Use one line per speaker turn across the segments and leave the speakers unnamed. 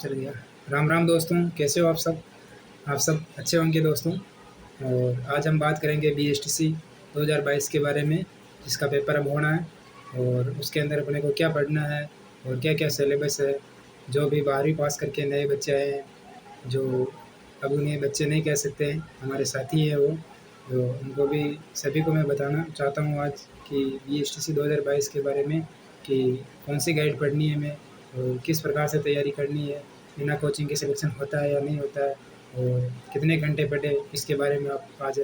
चल गया। राम राम दोस्तों, कैसे हो आप सब अच्छे होंगे दोस्तों। और आज हम बात करेंगे बीएसटीसी 2022 के बारे में, जिसका पेपर अब होना है और उसके अंदर अपने को क्या पढ़ना है और क्या क्या सिलेबस है। जो भी 12वीं पास करके नए बच्चे आए हैं, जो अब उन्हें बच्चे नहीं कह सकते, हमारे साथी हैं वो, जो उनको भी सभी को मैं बताना चाहता हूँ आज कि बीएसटीसी 2022 के बारे में, कि कौन सी गाइड पढ़नी है हमें और किस प्रकार से तैयारी करनी है, बिना कोचिंग के सिलेक्शन होता है या नहीं होता है, और कितने घंटे पढ़े, इसके बारे में आप आज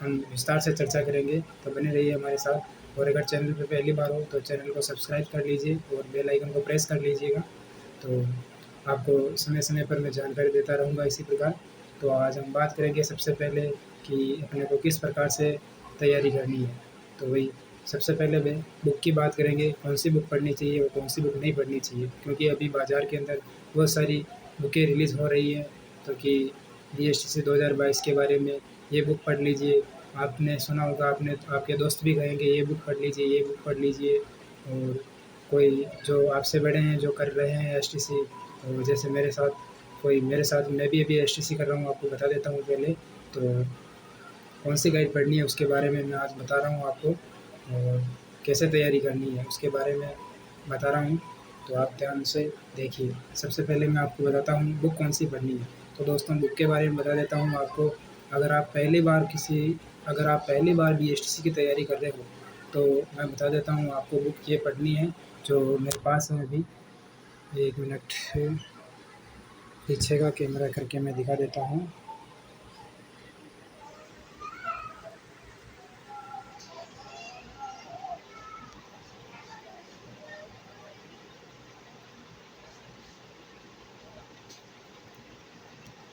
हम विस्तार से चर्चा करेंगे। तो बने रहिए हमारे साथ। और अगर चैनल पर पहली बार हो तो चैनल को सब्सक्राइब कर लीजिए और बेल आइकन को प्रेस कर लीजिएगा, तो आपको समय समय पर मैं जानकारी देता रहूँगा इसी प्रकार। तो आज हम बात करेंगे सबसे पहले कि अपने को किस प्रकार से तैयारी करनी है। तो वही सबसे पहले वे बुक की बात करेंगे, कौन सी बुक पढ़नी चाहिए और कौन सी बुक नहीं पढ़नी चाहिए, क्योंकि अभी बाज़ार के अंदर बहुत सारी बुकें रिलीज़ हो रही हैं। तो कि बीएसटीसी 2022 के बारे में ये बुक पढ़ लीजिए, आपने सुना होगा, आपने आपके दोस्त भी कहेंगे ये बुक पढ़ लीजिए, ये बुक पढ़ लीजिए। और कोई जो आपसे बड़े हैं, जो कर रहे हैं एसटीसी, और जैसे मेरे साथ मैं भी अभी एसटीसी कर रहा हूँ, आपको बता देता हूँ पहले। तो कौन सी गाइड पढ़नी है उसके बारे में मैं आज बता रहा हूँ आपको, और कैसे तैयारी करनी है उसके बारे में बता रहा हूँ। तो आप ध्यान से देखिए। सबसे पहले मैं आपको बताता हूँ बुक कौन सी पढ़नी है। तो दोस्तों, बुक के बारे में बता देता हूँ आपको। अगर आप पहली बार बीएसटीसी की तैयारी कर रहे हो तो मैं बता देता हूँ आपको बुक ये पढ़नी है, जो मेरे पास है अभी। एक मिनट, पीछे का कैमरा करके मैं दिखा देता हूँ।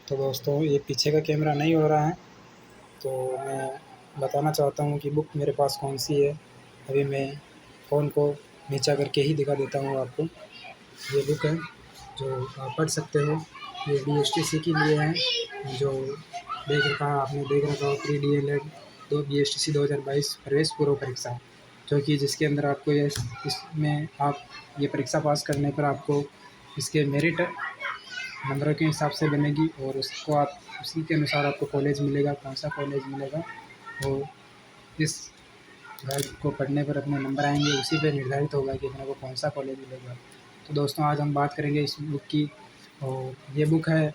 तो दोस्तों, ये पीछे का कैमरा नहीं हो रहा है, तो मैं बताना चाहता हूँ कि बुक मेरे पास कौन सी है। अभी मैं फ़ोन को नीचा करके ही दिखा देता हूँ आपको। ये बुक है जो आप पढ़ सकते हो, ये बीएसटीसी के लिए है। जो आपने देख रखा हो, प्री डीएलएड तो बीएसटीसी 2022 प्रवेश पूर्व परीक्षा, जो कि जिसके अंदर आपको ये इसमें आप ये परीक्षा पास करने पर आपको इसके मेरिट नंबरों के हिसाब से बनेगी, और उसको आप उसी के अनुसार आपको कॉलेज मिलेगा, कौन सा कॉलेज मिलेगा वो इस गाइड को पढ़ने पर अपने नंबर आएंगे, उसी पे निर्धारित होगा कि अपने को कौन सा कॉलेज मिलेगा। तो दोस्तों, आज हम बात करेंगे इस बुक की। और ये बुक है,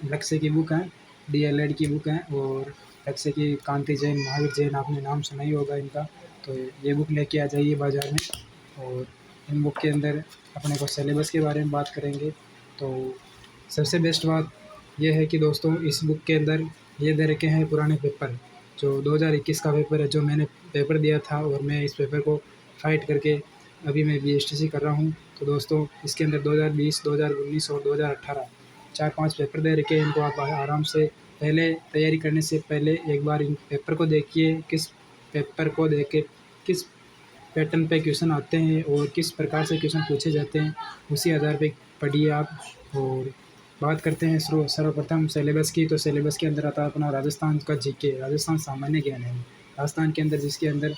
लक्ष्य की बुक है, डीएलएड की बुक है। और लक्ष्य की कांति जैन, महावीर जैन, आपने नाम सुना ही होगा इनका। तो ये बुक लेके आ जाइए बाज़ार में। और इन बुक के अंदर अपने को सिलेबस के बारे में बात करेंगे। तो सबसे बेस्ट बात यह है कि दोस्तों, इस बुक के अंदर ये दे रखे हैं पुराने पेपर, जो 2021 का पेपर है, जो मैंने पेपर दिया था, और मैं इस पेपर को फाइट करके अभी मैं बीएसटीसी कर रहा हूँ। तो दोस्तों, इसके अंदर 2020, 2019 और 2018 4-5 पेपर दे रखे हैं। इनको आप आराम से पहले तैयारी करने से पहले एक बार इन पेपर को देखिए, किस पेपर को देख के किस पैटर्न पे क्वेश्चन आते हैं और किस प्रकार से क्वेश्चन पूछे जाते हैं, उसी आधार पे पढ़िए आप। और बात करते हैं सर्वप्रथम सिलेबस की। तो सिलेबस के अंदर आता है अपना राजस्थान का जीके, राजस्थान सामान्य ज्ञान है। राजस्थान के अंदर, जिसके अंदर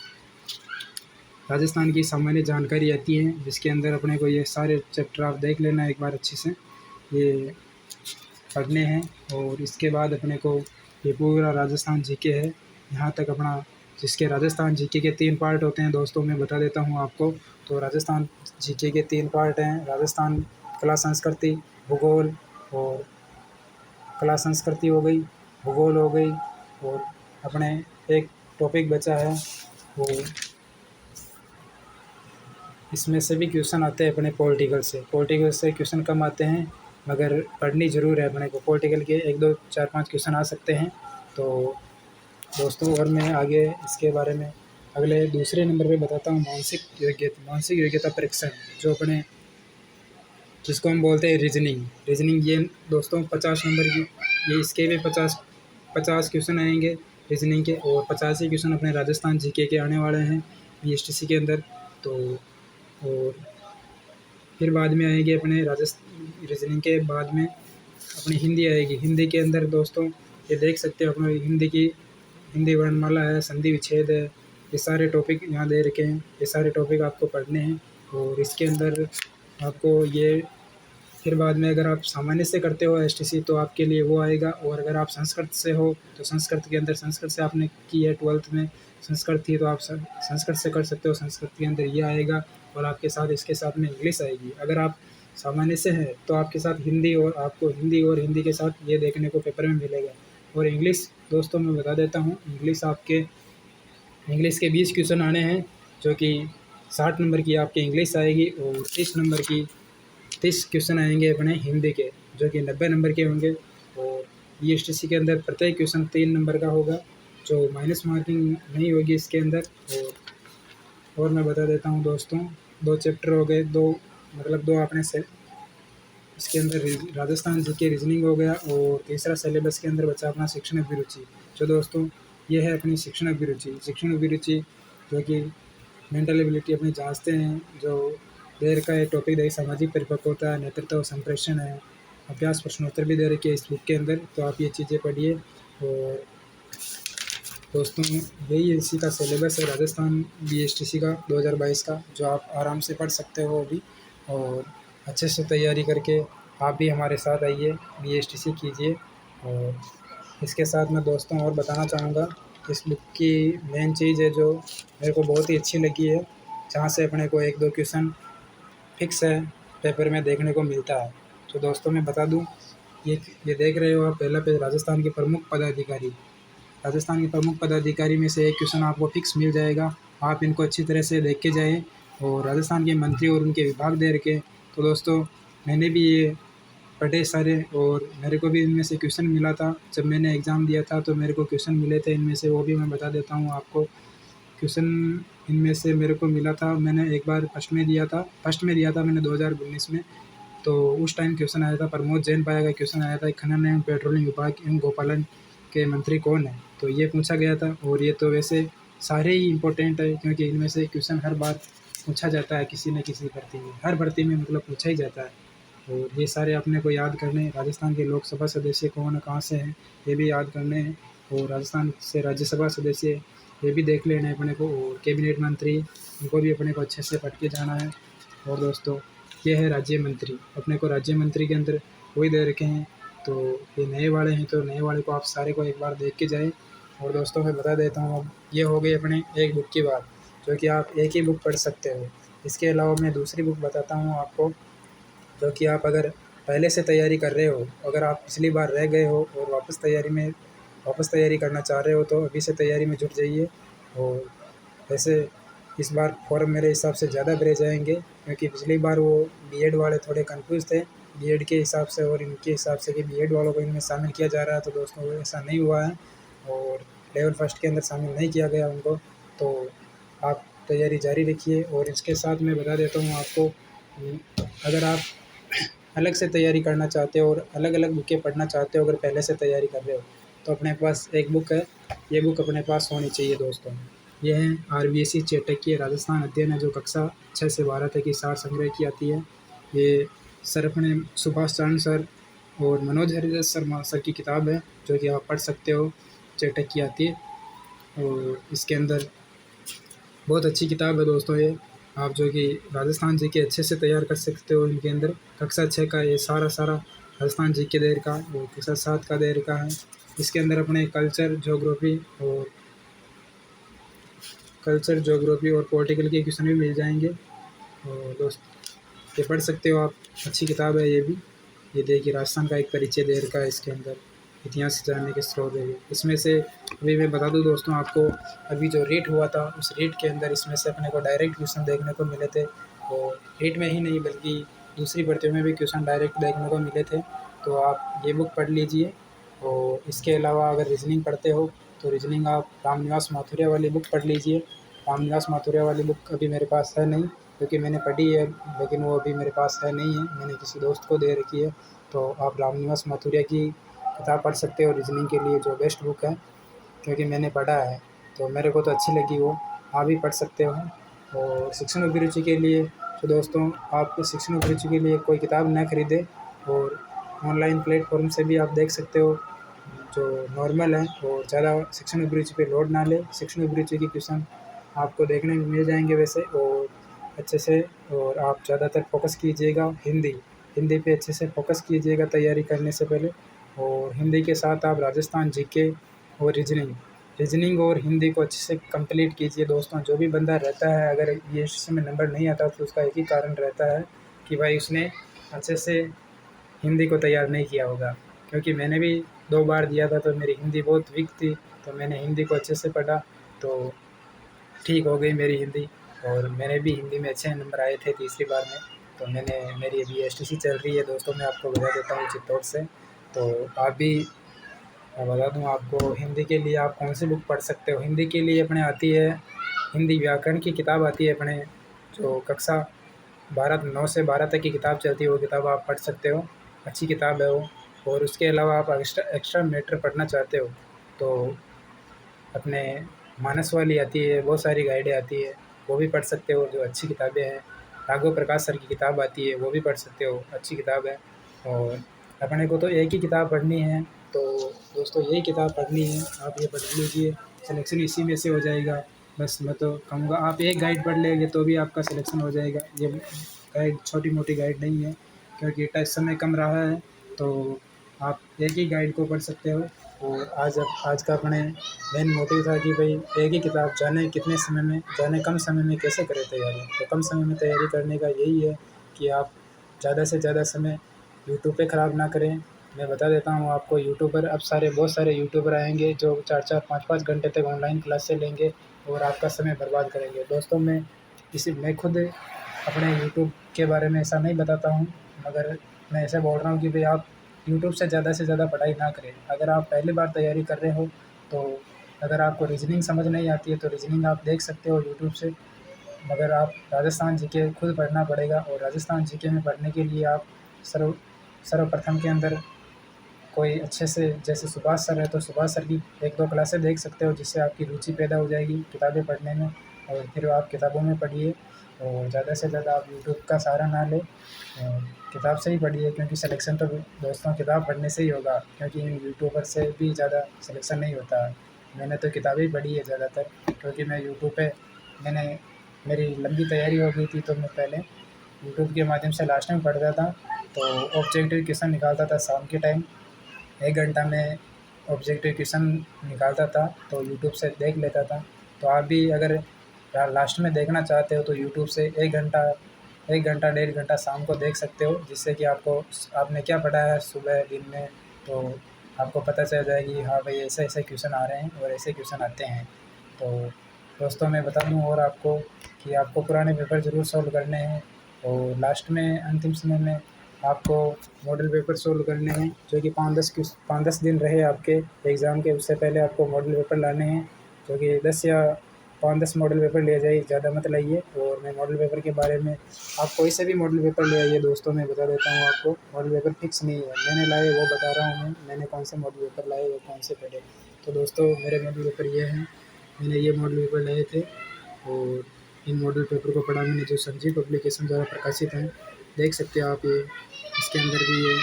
राजस्थान की सामान्य जानकारी आती है, जिसके अंदर अपने को ये सारे चैप्टर आप देख लेना एक बार अच्छे से, ये पढ़ने हैं। और इसके बाद अपने को ये पूरा राजस्थान जीके है यहाँ तक अपना, जिसके राजस्थान जीके के 3 पार्ट होते हैं दोस्तों, मैं बता देता हूँ आपको। तो राजस्थान जीके के 3 पार्ट हैं, राजस्थान कला संस्कृति, भूगोल, और कला संस्कृति हो गई, भूगोल हो गई, और अपने एक टॉपिक बचा है वो, इसमें से भी क्वेश्चन आते हैं अपने पॉलिटिकल से क्वेश्चन कम आते हैं, मगर पढ़नी ज़रूर है अपने को। पॉलिटिकल के 1, 2, 4, 5 क्वेश्चन आ सकते हैं। तो दोस्तों, और मैं आगे इसके बारे में अगले दूसरे नंबर पे बताता हूँ मानसिक योग्यता परीक्षा, जो अपने जिसको हम बोलते हैं रीजनिंग। ये दोस्तों 50 नंबर की, ये इसके भी 50 क्वेश्चन आएंगे रीजनिंग के, और 50 ही क्वेश्चन अपने राजस्थान जीके के आने वाले हैं बीएसटीसी के अंदर। तो और फिर बाद में आएंगे अपने रीजनिंग के बाद में अपनी हिंदी आएगी। हिंदी के अंदर दोस्तों, ये देख सकते हो अपना हिंदी वर्णमाला है, संधि विच्छेद है, ये सारे टॉपिक यहाँ दे रखे हैं। ये सारे टॉपिक आपको पढ़ने हैं। और इसके अंदर आपको ये फिर बाद में अगर आप सामान्य से करते हो एसटीसी तो आपके लिए वो आएगा, और अगर आप संस्कृत से हो तो संस्कृत के अंदर, संस्कृत से आपने की है 12th में संस्कृत थी तो आप संस्कृत से कर सकते हो, संस्कृत के अंदर ये आएगा। और आपके साथ इसके साथ में इंग्लिश आएगी। अगर आप सामान्य से हैं तो आपके साथ हिंदी, और आपको हिंदी और हिंदी के साथ ये देखने को पेपर में मिलेगा। और इंग्लिश दोस्तों मैं बता देता हूँ, इंग्लिश के 20 क्वेश्चन आने हैं, जो कि 60 नंबर की आपकी इंग्लिश आएगी, और 30 क्वेश्चन आएंगे अपने हिंदी के, जो कि 90 नंबर के होंगे। और ईएसटीसी के अंदर प्रत्येक क्वेश्चन 3 नंबर का होगा, जो माइनस मार्किंग नहीं होगी इसके अंदर। और मैं बता देता हूँ दोस्तों, 2 चैप्टर हो गए, 2 मतलब 2 आपने से इसके अंदर राजस्थान जी के रीजनिंग हो गया, और तीसरा सिलेबस के अंदर बचा अपना शिक्षण अभिरुचि। जो दोस्तों ये है अपनी शिक्षण अभिरुचि जो कि मेंटल एबिलिटी अपनी जांचते हैं। जो देर का एक टॉपिक है, सामाजिक परिपक्वता है, नेतृत्व और संप्रेषण है, अभ्यास प्रश्नोत्तर भी दे रखे है इस बुक के अंदर, तो आप ये चीज़ें पढ़िए। और दोस्तों यही इसी का सिलेबस है राजस्थान बीएसटीसी का 2022 का, जो आप आराम से पढ़ सकते हो अभी, और अच्छे से तैयारी करके आप भी हमारे साथ आइए, बीएसटीसी कीजिए। और इसके साथ मैं दोस्तों और बताना चाहूँगा, इस बुक की मेन चीज़ है जो मेरे को बहुत ही अच्छी लगी है, जहाँ से अपने को 1-2 क्वेश्चन फिक्स है पेपर में देखने को मिलता है। तो दोस्तों मैं बता दूँ, ये देख रहे हो आप पहला पेज, राजस्थान के प्रमुख पदाधिकारी में से एक क्वेश्चन आपको फिक्स मिल जाएगा। आप इनको अच्छी तरह से देख के जाएँ। और राजस्थान के मंत्री और उनके विभाग दे रखे। तो दोस्तों मैंने भी ये पढ़े सारे, और मेरे को भी इनमें से क्वेश्चन मिला था जब मैंने एग्ज़ाम दिया था, तो मेरे को क्वेश्चन मिले थे इनमें से, वो भी मैं बता देता हूँ आपको। क्वेश्चन इनमें से मेरे को मिला था, मैंने एक बार फर्स्ट में दिया था मैंने 2019 में। तो उस टाइम क्वेश्चन आया था, प्रमोद जैन पाया गया क्वेश्चन आया था, खनन एवं पेट्रोलियम विभाग एवं गोपालन के मंत्री कौन है, तो ये पूछा गया था। और ये तो वैसे सारे ही इम्पोर्टेंट है, क्योंकि इनमें से क्वेश्चन हर बार पूछा जाता है किसी न किसी भर्ती में, हर भर्ती में मतलब पूछा ही जाता है। और ये सारे अपने को याद करने, राजस्थान के लोकसभा सदस्य कौन कहाँ से हैं ये भी याद करने हैं, और राजस्थान से राज्यसभा सदस्य ये भी देख लेना है अपने को, और कैबिनेट मंत्री उनको भी अपने को अच्छे से पढ़ के जाना है। और दोस्तों ये है राज्य मंत्री, अपने को राज्य मंत्री के अंदर वही दे रखे हैं। तो ये नए वाले हैं, तो नए वाले को आप सारे को एक बार देख के जाए। और दोस्तों मैं बता देता हूँ, अब ये हो गई अपने एक बुक की बात, जो कि आप एक ही बुक पढ़ सकते हो। इसके अलावा मैं दूसरी बुक बताता हूँ आपको, जो कि आप अगर पहले से तैयारी कर रहे हो, अगर आप पिछली बार रह गए हो और वापस तैयारी करना चाह रहे हो, तो अभी से तैयारी में जुट जाइए। और वैसे इस बार फॉर्म मेरे हिसाब से ज़्यादा भरे जाएंगे, क्योंकि पिछली बार वो बीएड वाले थोड़े कंफ्यूज थे बीएड के हिसाब से, और इनके हिसाब से कि बीएड वालों को इनमें शामिल किया जा रहा है। तो दोस्तों ऐसा नहीं हुआ है, और लेवल फर्स्ट के अंदर शामिल नहीं किया गया उनको। तो आप तैयारी जारी रखिए। और इसके साथ मैं बता देता हूँ आपको, अगर आप अलग से तैयारी करना चाहते हो और अलग अलग बुकें पढ़ना चाहते हो, अगर पहले से तैयारी कर रहे हो, तो अपने पास एक बुक है, ये बुक अपने पास होनी चाहिए दोस्तों। ये है आरबीएससी चाणक्य राजस्थान अध्ययन है, जो कक्षा 6 से 12 तक की सार संग्रह की आती है। ये सर अपने सुभाष चरण सर और मनोज हरिदास शर्मा सर की किताब है, जो कि आप पढ़ सकते हो, चाणक्य आती है। और इसके अंदर बहुत अच्छी किताब है दोस्तों ये, आप जो कि राजस्थान जी के अच्छे से तैयार कर सकते हो। इनके अंदर कक्षा 6 का ये सारा राजस्थान जी के देर का, और कक्षा 7 का देर का है। इसके अंदर अपने कल्चर ज्योग्राफी और पॉलिटिकल के क्वेश्चन भी मिल जाएंगे। और दोस्त ये पढ़ सकते हो आप, अच्छी किताब है ये भी। ये देखिए राजस्थान का एक परिचय दे रखा है, इसके अंदर इतिहास जानने के स्रोत है। इसमें से अभी मैं बता दूं दोस्तों आपको, अभी जो रेट हुआ था उस रेट के अंदर इसमें से अपने को डायरेक्ट क्वेश्चन देखने को मिले थे। और रेट में ही नहीं बल्कि दूसरी भर्तियों में भी क्वेश्चन डायरेक्ट देखने को मिले थे। तो आप ये बुक पढ़ लीजिए। और इसके अलावा अगर रीजनिंग पढ़ते हो तो रीजनिंग आप रामनिवास माथुरिया वाली बुक पढ़ लीजिए। रामनिवास माथुरिया वाली बुक अभी मेरे पास है नहीं, क्योंकि मैंने पढ़ी है, लेकिन वो अभी मेरे पास है नहीं है, मैंने किसी दोस्त को दे रखी है। तो आप रामनिवास माथुरिया की किताब पढ़ सकते हो रीजनिंग के लिए, जो बेस्ट बुक है, क्योंकि मैंने पढ़ा है तो मेरे को तो अच्छी लगी वो, आप भी पढ़ सकते हो। और शिक्षण अभिरुचि के लिए तो दोस्तों आप शिक्षण अभिरुचि के लिए कोई किताब न खरीदें, और ऑनलाइन प्लेटफॉर्म से भी आप देख सकते हो जो नॉर्मल है, और ज़्यादा शिक्षण अभिरुचि पे लोड ना ले। शिक्षण अभिरुचि की क्वेश्चन आपको देखने को मिल जाएंगे वैसे, और अच्छे से। और आप ज़्यादातर फोकस कीजिएगा हिंदी, हिंदी पे अच्छे से फोकस कीजिएगा तैयारी करने से पहले। और हिंदी के साथ आप राजस्थान जीके और रीजनिंग और हिंदी को अच्छे से कंप्लीट कीजिए दोस्तों। जो भी बंदा रहता है, अगर यूपीएससी में नंबर नहीं आता तो उसका एक ही कारण रहता है कि भाई उसने अच्छे से हिंदी को तैयार नहीं किया होगा। क्योंकि मैंने भी 2 बार दिया था तो मेरी हिंदी बहुत वीक थी, तो मैंने हिंदी को अच्छे से पढ़ा तो ठीक हो गई मेरी हिंदी। और मेरे भी हिंदी में अच्छे नंबर आए थे तीसरी बार में। तो मेरी अभी एसटीसी चल रही है दोस्तों, मैं आपको बता देता हूँ चित्तौड़ से। तो आप भी, मैं बता दूँ आपको, हिंदी के लिए आप कौन सी बुक पढ़ सकते हो। हिंदी के लिए अपने आती है हिंदी व्याकरण की किताब आती है अपने, जो कक्षा 9 से 12 तक की किताब चलती है, वो किताब आप पढ़ सकते हो, अच्छी किताब है वो। और उसके अलावा आप एक्स्ट्रा मैटर पढ़ना चाहते हो तो अपने मानस वाली आती है, बहुत सारी गाइडें आती है, वो भी पढ़ सकते हो, जो अच्छी किताबें हैं। राघव प्रकाश सर की किताब आती है, वो भी पढ़ सकते हो, अच्छी किताब है। और अपने को तो एक ही किताब पढ़नी है, तो दोस्तों यही किताब पढ़नी है, आप ये पढ़ लीजिए, सिलेक्शन इसी में से हो जाएगा। बस मैं तो कहूँगा आप एक गाइड पढ़ लेंगे तो भी आपका सिलेक्शन हो जाएगा। ये गाइड छोटी मोटी गाइड नहीं है, क्योंकि समय कम रहा है, तो आप एक ही गाइड को पढ़ सकते हो। और आज का अपने मेन मोटिव था कि भाई एक ही किताब, जाने कम समय में कैसे करें तैयारी। तो कम समय में तैयारी करने का यही है कि आप ज़्यादा से ज़्यादा समय यूट्यूब पे ख़राब ना करें। मैं बता देता हूँ आपको, यूट्यूबर अब बहुत सारे यूट्यूबर आएंगे जो 4-4 5-5 घंटे तक ऑनलाइन क्लासें लेंगे और आपका समय बर्बाद करेंगे। दोस्तों मैं खुद अपने यूट्यूब के बारे में ऐसा नहीं बताता हूँ, मगर मैं ऐसे बोल रहा हूँ कि भाई आप यूट्यूब से ज़्यादा पढ़ाई ना करें। अगर आप पहली बार तैयारी कर रहे हो तो अगर आपको रीजनिंग समझ नहीं आती है तो रीजनिंग आप देख सकते हो यूट्यूब से, मगर आप राजस्थान जीके खुद पढ़ना पड़ेगा। और राजस्थान जीके में पढ़ने के लिए आप सर्वप्रथम के अंदर कोई अच्छे से, जैसे सुभाष सर है तो सुभाष सर की 1-2 क्लासें देख सकते हो, जिससे आपकी रुचि पैदा हो जाएगी किताबें पढ़ने में। और फिर आप किताबों में पढ़िए और ज़्यादा से ज़्यादा आप यूट्यूब का सहारा ना लें और किताब से ही पढ़िए, क्योंकि सिलेक्शन तो दोस्तों किताब पढ़ने से ही होगा, क्योंकि इन यूट्यूबर से भी ज़्यादा सिलेक्शन नहीं होता है। मैंने तो किताबें ही पढ़ी है ज़्यादातर, क्योंकि मैं यूट्यूब पे मैंने मेरी लंबी तैयारी हो गई थी तो मैं पहले यूट्यूब के माध्यम से लास्ट में पढ़ता था। तो ऑब्जेक्टिव क्वेश्चन निकालता था शाम के टाइम, 1 घंटा में ऑब्जेक्टिव क्वेश्चन निकालता था, तो यूट्यूब से देख लेता था। तो आप भी अगर लास्ट में देखना चाहते हो तो यूट्यूब से 1 घंटा 1.5 घंटा शाम को देख सकते हो, जिससे कि आपने क्या पढ़ा है सुबह दिन में, तो आपको पता चल जाएगी हाँ भाई ऐसे ऐसे क्वेश्चन आ रहे हैं और ऐसे क्वेश्चन आते हैं। तो दोस्तों मैं बता दूं और आपको कि आपको पुराने पेपर ज़रूर सॉल्व करने हैं और लास्ट में अंतिम समय में आपको मॉडल पेपर सोल्व करने हैं, जो कि 5-10 दिन रहे आपके एग्ज़ाम के, उससे पहले आपको मॉडल पेपर लाने हैं, जो कि 10 या 5-10 मॉडल पेपर ले जाइए, ज़्यादा मत लाइए। और मैं मॉडल पेपर के बारे में, आप कोई से भी मॉडल पेपर ले आइए दोस्तों, मैं बता देता हूँ आपको, मॉडल पेपर फिक्स नहीं है, मैंने लाए वो बता रहा हूँ मैंने कौन से मॉडल पेपर लाए और कौन से पढ़े। तो दोस्तों मेरे मॉडल पेपर ये हैं, मैंने ये मॉडल पेपर लाए थे और इन मॉडल पेपर को पढ़ा मैंने, जो संजीव पब्लिकेशन द्वारा प्रकाशित हैं। देख सकते हो आप, ये इसके अंदर भी ये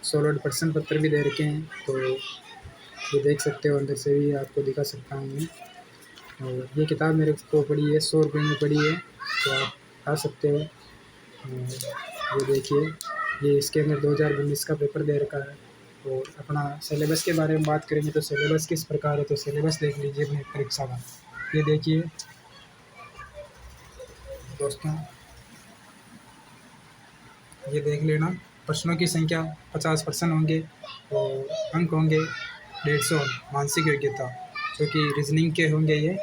सॉलिड प्रश्न पत्र भी दे रखे हैं, तो ये देख सकते हो, अंदर से भी आपको दिखा सकता हूँ मैं। और ये किताब मेरे को पड़ी है, 100 रुपये में पड़ी है, तो आप आ सकते हो। ये देखिए, ये इसके अंदर 2019 का पेपर दे रखा है। और अपना सिलेबस के बारे में बात करेंगे तो सिलेबस किस प्रकार है, तो सिलेबस देख लीजिए अपनी परीक्षा का। ये देखिए दोस्तों, ये देख लेना, प्रश्नों की संख्या 50% होंगे और अंक होंगे 150 मानसिक योग्यता, जो कि रीजनिंग के होंगे ये,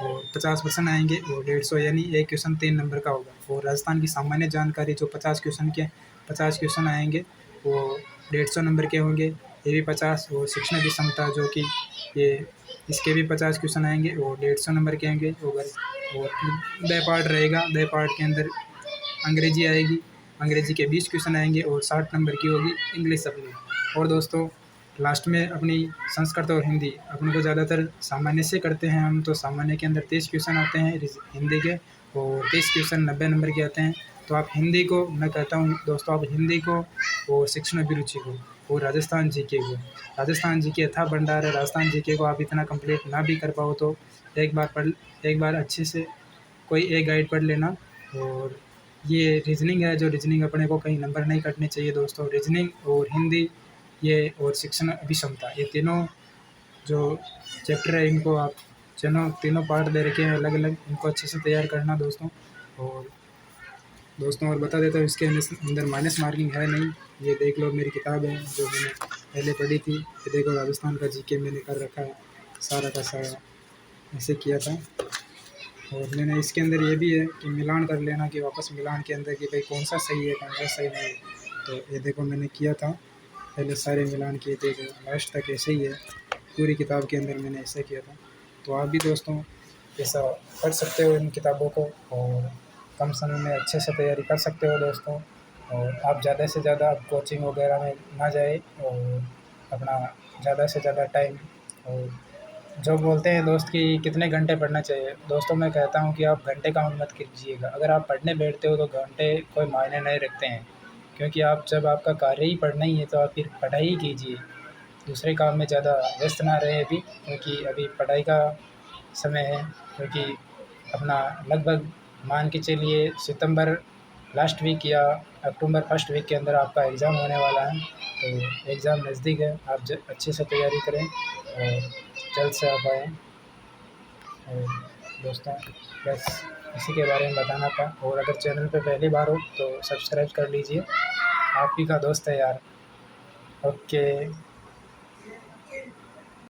और 50% आएंगे और 150, यानी एक क्वेश्चन 3 नंबर का होगा। और राजस्थान की सामान्य जानकारी जो 50 क्वेश्चन आएंगे वो 150 नंबर के होंगे, ये भी 50। और शिक्षण की क्षमता, जो कि ये इसके भी 50 क्वेश्चन आएंगे और 150 नंबर के होंगे। और 2 पार्ट रहेगा, 2 पार्ट के अंदर अंग्रेजी आएगी, अंग्रेजी के 20 क्वेश्चन आएंगे और 60 नंबर की होगी इंग्लिश अपनी। और दोस्तों लास्ट में अपनी संस्कृत और हिंदी, अपने को ज़्यादातर सामान्य से करते हैं हम, तो सामान्य के अंदर 23 क्वेश्चन आते हैं हिंदी के, और 23 क्वेश्चन 90 नंबर के आते हैं। तो आप हिंदी को, मैं कहता हूँ दोस्तों, आप हिंदी को और शिक्षण अभिरुचि को और राजस्थान जीके था भंडार है। राजस्थान जीके को आप इतना कंप्लीट ना भी कर पाओ तो एक बार अच्छे से कोई एक गाइड पढ़ लेना और ये रीजनिंग है, जो रीजनिंग अपने को कहीं नंबर नहीं कटने चाहिए दोस्तों। रीजनिंग और हिंदी ये और शिक्षण अभिक्षमता, ये तीनों जो चैप्टर है इनको आप तीनों पार्ट दे रखे हैं अलग अलग, इनको अच्छे से तैयार करना दोस्तों। और दोस्तों और बता देता हूँ, इसके अंदर माइनस मार्किंग है नहीं। ये देख लो मेरी किताब है जो मैंने पहले पढ़ी थी, ये देखो राजस्थान का जीके मैंने कर रखा है सारा का सारा, ऐसे किया था। और मैंने इसके अंदर ये भी है कि मिलान कर लेना, कि वापस मिलान के अंदर कि भाई कौन सा सही है कौन सा सही नहीं है। तो ये देखो मैंने किया था, पहले सारे मिलान किए थे, जो लास्ट तक ऐसे ही है पूरी किताब के अंदर मैंने ऐसे किया था। तो आप भी दोस्तों ऐसा पढ़ सकते हो इन किताबों को, और कम समय में अच्छे से तैयारी कर सकते हो दोस्तों। और आप ज़्यादा से ज़्यादा कोचिंग वगैरह में ना जाए, और अपना ज़्यादा से ज़्यादा टाइम, और जो बोलते हैं दोस्त कि कितने घंटे पढ़ना चाहिए, दोस्तों मैं कहता हूँ कि आप घंटे काउंट मत कीजिएगा। अगर आप पढ़ने बैठते हो तो घंटे कोई मायने नहीं रखते हैं, क्योंकि आप जब आपका कार्य ही पढ़ना ही है तो आप फिर पढ़ाई ही कीजिए, दूसरे काम में ज़्यादा व्यस्त ना रहे अभी, क्योंकि अभी पढ़ाई का समय है। क्योंकि अपना लगभग मान के चलिए सितंबर लास्ट वीक या अक्टूबर फर्स्ट वीक के अंदर आपका एग्ज़ाम होने वाला है। तो एग्ज़ाम नज़दीक है, आप अच्छे से तैयारी करें और जल्द से आप आएँ। और दोस्तों बस इसी के बारे में बताना था। और अगर चैनल पे पहली बार हो तो सब्सक्राइब कर लीजिए, आप ही का दोस्त है यार। ओके।